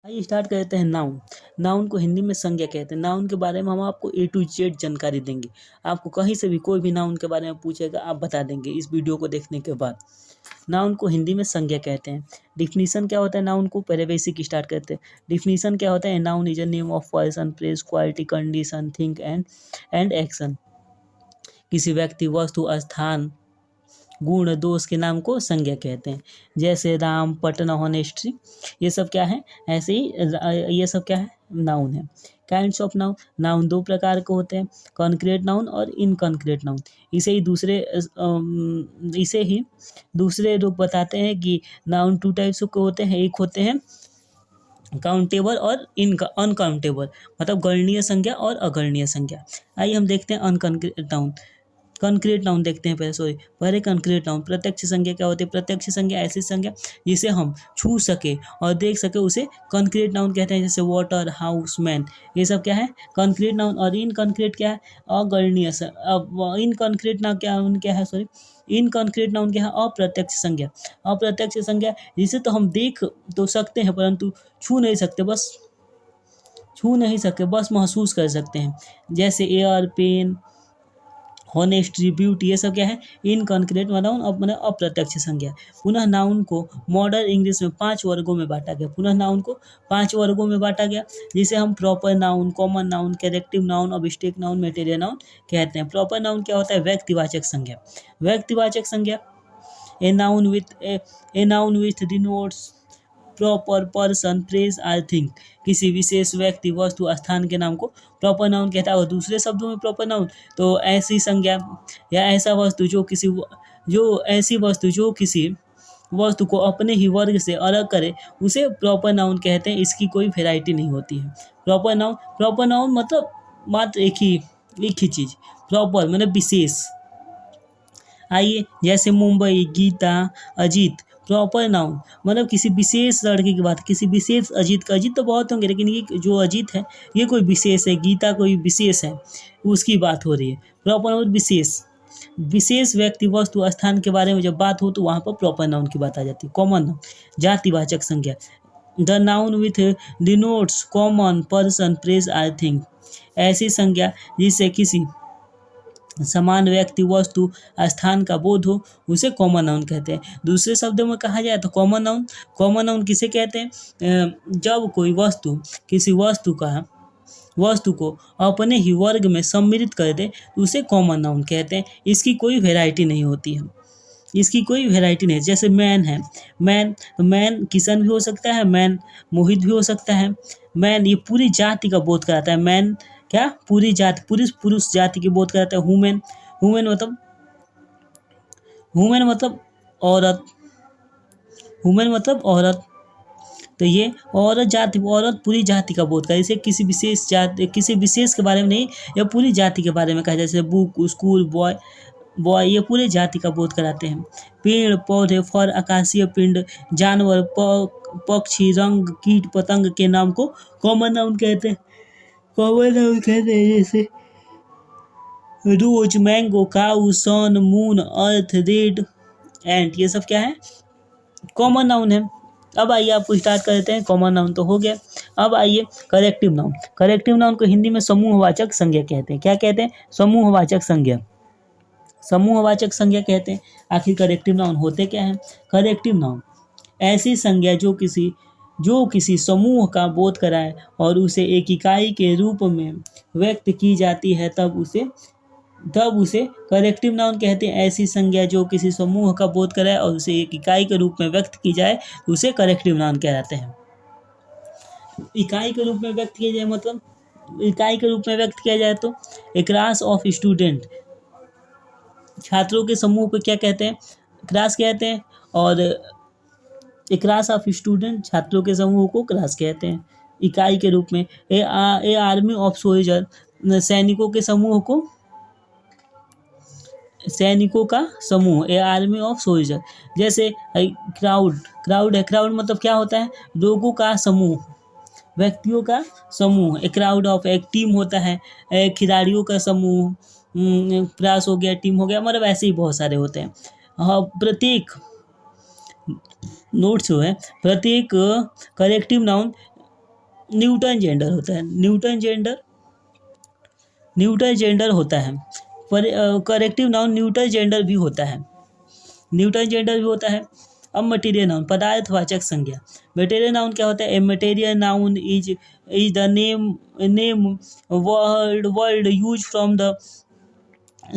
आइए स्टार्ट करते हैं नाउन। नाउन को हिंदी में संज्ञा कहते हैं। नाउन के बारे में हम आपको ए टू जेड जानकारी देंगे। आपको कहीं से भी कोई भी नाउन के बारे में पूछेगा आप बता देंगे इस वीडियो को देखने के बाद। नाउन को हिंदी में संज्ञा कहते हैं। डिफिनीशन क्या होता है नाउन को, पहले बेसिक स्टार्ट करते हैं। डिफिनीशन क्या होता है, noun is a name of person, place, quality, condition, thing and action. किसी व्यक्ति, वस्तु, स्थान, गुण, दोष के नाम को संज्ञा कहते हैं। जैसे राम, पटना, होनेस्ट्री, ये सब क्या है, ऐसे ही ये सब क्या है, नाउन है। काइंड्स ऑफ नाउन, नाउन दो प्रकार के होते हैं, कॉन्क्रीट नाउन और इनकॉन्क्रीट नाउन। इसे ही दूसरे लोग बताते हैं कि नाउन टू टाइप्स के होते हैं। एक होते हैं काउंटेबल और अनकाउंटेबल, मतलब गणनीय संज्ञा और अगणनीय संज्ञा। आइए हम देखते हैं अनकॉन्क्रीट नाउन। कॉन्क्रीट नाउन देखते हैं पहले कॉन्क्रीट नाउन। प्रत्यक्ष संज्ञा क्या होती है, प्रत्यक्ष संज्ञा ऐसी संज्ञा जिसे हम छू सके और देख सके उसे कॉन्क्रीट नाउन कहते हैं। जैसे वाटर, हाउस, मैन, ये सब क्या है, कॉन्क्रीट नाउन। और इनकॉन्क्रीट क्या है, अगणनीय। इनकॉन्क्रीट नाउन क्या है, इनकॉन्क्रीट नाउन क्या है, अप्रत्यक्ष संज्ञा। अप्रत्यक्ष संज्ञा जिसे तो हम देख तो सकते हैं परंतु छू नहीं सकते, बस महसूस कर सकते हैं। जैसे एयर, पेन, होनेस्टी, ब्यूटी, ये सब क्या है, इनकॉन्क्रीट नाउन, अपने अप्रत्यक्ष संज्ञा। पुनः नाउन को मॉडर्न इंग्लिश में 5 वर्गों में बांटा गया। जिसे हम proper noun, common noun, collective noun, objective noun, material noun कहते हैं। प्रॉपर नाउन क्या होता है, व्यक्तिवाचक संज्ञा। A noun with denotes proper person, place or thing. किसी विशेष व्यक्ति, वस्तु, स्थान के नाम को प्रॉपर नाउन कहता है। और दूसरे शब्दों में प्रॉपर नाउन तो ऐसी संज्ञा या ऐसा वस्तु जो किसी वस्तु को अपने ही वर्ग से अलग करे उसे प्रॉपर नाउन कहते हैं। इसकी कोई वैरायटी नहीं होती है। प्रॉपर नाउन मतलब मात्र एक ही चीज, प्रॉपर मतलब विशेष। आइए, जैसे मुंबई, गीता, अजीत, प्रॉपर नाउन मतलब किसी विशेष लड़के की बात, किसी विशेष अजीत तो बहुत होंगे लेकिन ये जो अजीत है ये कोई विशेष है, गीता कोई विशेष है, उसकी बात हो रही है। प्रॉपर नाउन विशेष व्यक्ति, वस्तु, स्थान के बारे में जब बात हो तो वहाँ पर प्रॉपर नाउन की बात आ जाती है। कॉमन नाउन, जातिवाचक संज्ञा। The noun with denotes common person, place or thing. ऐसी संज्ञा जिससे किसी समान व्यक्ति, वस्तु, स्थान का बोध हो उसे कॉमन नाउन कहते हैं। दूसरे शब्दों में कहा जाए तो कॉमन नाउन किसे कहते हैं, जब कोई वस्तु किसी वस्तु को अपने ही वर्ग में सम्मिलित कर दे तो उसे कॉमन नाउन कहते हैं। इसकी कोई वैरायटी नहीं होती है, जैसे मैन है, मैन किशन भी हो सकता है, मैन मोहित भी हो सकता है। मैन ये पूरी जाति का बोध कराता है। मैन क्या, पूरी जाति, पुरुष जाति की बोध कराता है। वुमेन मतलब औरत, तो ये औरत पूरी जाति का बोध करे। इसे किसी विशेष के बारे में नहीं, या पूरी जाति के बारे में कहा, जैसे बुक, स्कूल, बॉय, ये पूरे जाति का बोध कराते हैं। पेड़, पौधे, फल, आकाशीय पिंड, जानवर, पक्षी, रंग, कीट, पतंग के नाम को कॉमन नाउन कहते हैं। जैसे रोज, मैंगो, काऊ, सन, मून, अर्थ, रेड, एंट, ये सब क्या है, कॉमन नाउन है। अब आइए आपको स्टार्ट करते हैं। कॉमन नाउन तो हो गया। अब आइए करेक्टिव नाउन को हिंदी में समूहवाचक संज्ञा कहते हैं। क्या कहते हैं, समूहवाचक संज्ञा कहते हैं। आखिर करेक्टिव नाउन होते क्या हैं, करेक्टिव नाउन ऐसी संज्ञा जो किसी समूह का बोध कराए और उसे एक इकाई के रूप में व्यक्त की जाती है तब उसे करेक्टिव नाउन कहते हैं। ऐसी संज्ञा जो किसी समूह का बोध कराए और उसे एक इकाई के रूप में व्यक्त की जाए तो उसे करेक्टिव नाउन कहलाते हैं। इकाई के रूप में व्यक्त किया जाए मतलब इकाई के रूप में व्यक्त किया जाए तो ए क्लास ऑफ स्टूडेंट, छात्रों के समूह को क्या कहते हैं, क्लास कहते हैं। और ए क्लास ऑफ स्टूडेंट, छात्रों के समूह को क्लास कहते हैं इकाई के रूप में। ए आर्मी ऑफ सोल्जर, सैनिकों का समूह, ए आर्मी ऑफ सोल्जर। जैसे क्राउड मतलब क्या होता है, लोगों का समूह, व्यक्तियों का समूह। ए क्राउड ऑफ, एक टीम होता है, खिलाड़ियों का समूह, क्लास हो गया, टीम हो गया, मतलब ऐसे ही बहुत सारे होते हैं। प्रत्येक करेक्टिव नाउन न्यूटन जेंडर होता है, न्यूटन जेंडर होता है। पर करेक्टिव नाउन न्यूटन जेंडर भी होता है, न्यूटन जेंडर भी होता है। अब मटेरियल नाउन, पदार्थवाचक संज्ञा। मटेरियल नाउन क्या होता है? A material noun is the name word use from the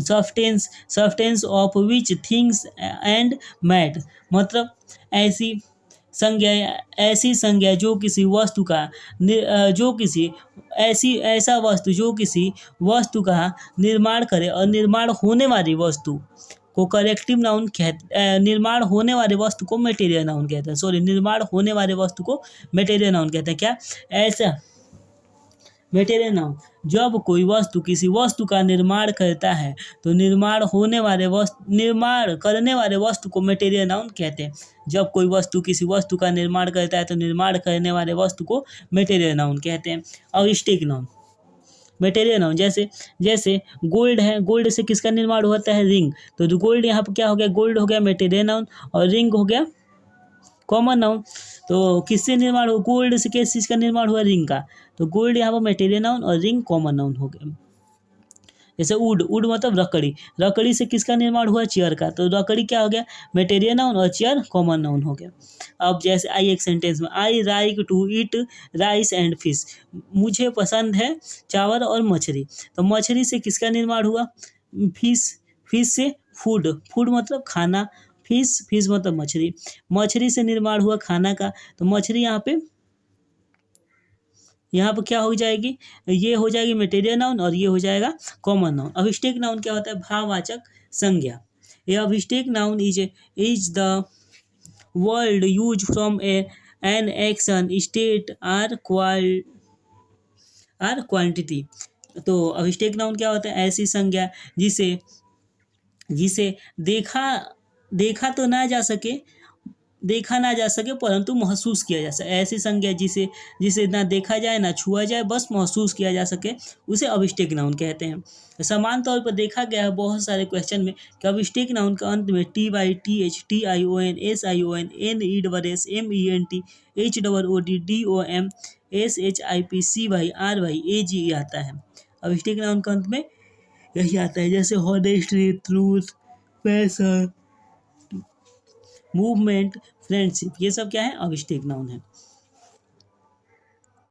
substance of which things and made. मतलब ऐसी संज्ञा जो किसी वस्तु का जो किसी ऐसा वस्तु जो किसी वस्तु का निर्माण करे और निर्माण होने वाली वस्तु को करेक्टिव नाउन निर्माण होने वाले वस्तु को मटेरियल नाउन कहते हैं। सॉरी, निर्माण होने वाले वस्तु को मटेरियल नाउन कहते हैं। क्या ऐसा मटेरियल नाउन, जब कोई वस्तु किसी वस्तु का निर्माण करता है तो निर्माण करने वाले वस्तु को मटेरियल नाउन कहते हैं। जब कोई वस्तु किसी वस्तु का निर्माण करता है तो निर्माण करने वाले वस्तु को मटेरियल नाउन कहते हैं। और स्टिक नाउन, मटेरियल नाउन जैसे गोल्ड है, गोल्ड से किसका निर्माण होता है? रिंग। तो जो गोल्ड यहाँ पर क्या हो गया? गोल्ड हो गया मटेरियल नाउन और रिंग हो गया कॉमन नाउन। तो किससे निर्माण हो? गोल्ड से किस चीज़ का निर्माण हुआ? रिंग का। तो गोल्ड यहाँ पर मटेरियल नाउन और रिंग कॉमन नाउन हो गया। जैसे वुड मतलब लकड़ी से किसका निर्माण हुआ? चेयर का। तो लकड़ी क्या हो गया? मटेरियल नाउन और चेयर कॉमन नाउन हो गया। अब जैसे आई एक सेंटेंस में, I like to eat rice and fish. मुझे पसंद है चावल और मछली। तो मछली से किसका निर्माण हुआ? फिश से फूड मतलब खाना, फिश मतलब मछली से निर्माण हुआ खाना का। तो मछली यहाँ पर क्या हो जाएगी? ये हो जाएगी मटेरियल नाउन और ये हो जाएगा common noun. Abstract noun क्या होता है? भाववाचक संज्ञा। ये abstract noun is the word use from an action state or quantity. तो अब स्टिक नाउन क्या होता है? ऐसी संज्ञा जिसे देखा ना जा सके परंतु महसूस किया जा सके। ऐसी संज्ञा जिसे ना देखा जाए ना छुआ जाए, बस महसूस किया जा सके, उसे अविष्टिक नाउन कहते हैं। समान तौर पर देखा गया है बहुत सारे क्वेश्चन में कि अविष्टिक नाउन का अंत में TYTH TION SION NESS MENT HOOD DOM SHIP CY RY AGE आता है। अविष्टिक नाउन का अंत में यही आता है, जैसे honesty, truth, passion, movement, friendship, ये सब क्या है? अविष्टिक नाउन है।